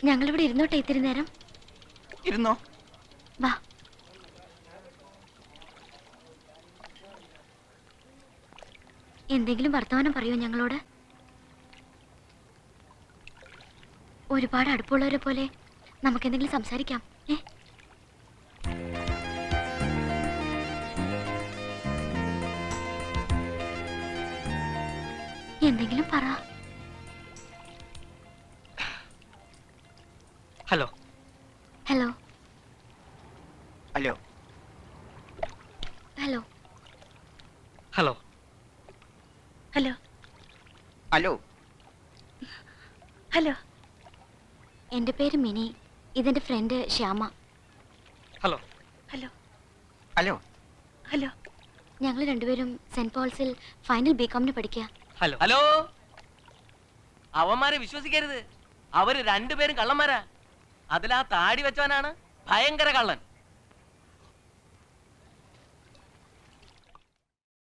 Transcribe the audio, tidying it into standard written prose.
ഞങ്ങളിവിടെ ഇരുന്നോട്ടെ ഇത്തിരി നേരം. ഇരുന്നോ. വാ. എന്തെങ്കിലും വർത്തമാനം പറയൂ ഞങ്ങളോട്. ഒരുപാട് അടുപ്പമുള്ളവരെ പോലെ നമുക്ക് എന്തെങ്കിലും സംസാരിക്കാം. എന്തെങ്കിലും പറ. Hello hello hello hello hello hello hello hello. എൻ്റെ പേര് മിനി, ഇതെന്റെ friend Shyama. Hello hello hello hello. ഞങ്ങൾ രണ്ടുപേരും സെന്റ് പോൾസിൽ ഫൈനൽ ബികോമിന് പഠിക്കുക. Hello hello. അവന്മാരെ വിശ്വസിക്കരുത്, അവര് രണ്ടുപേരും കള്ളന്മാരാ. അതിലാ താടി വെച്ചവനാണ് ഭയങ്കര കള്ളൻ.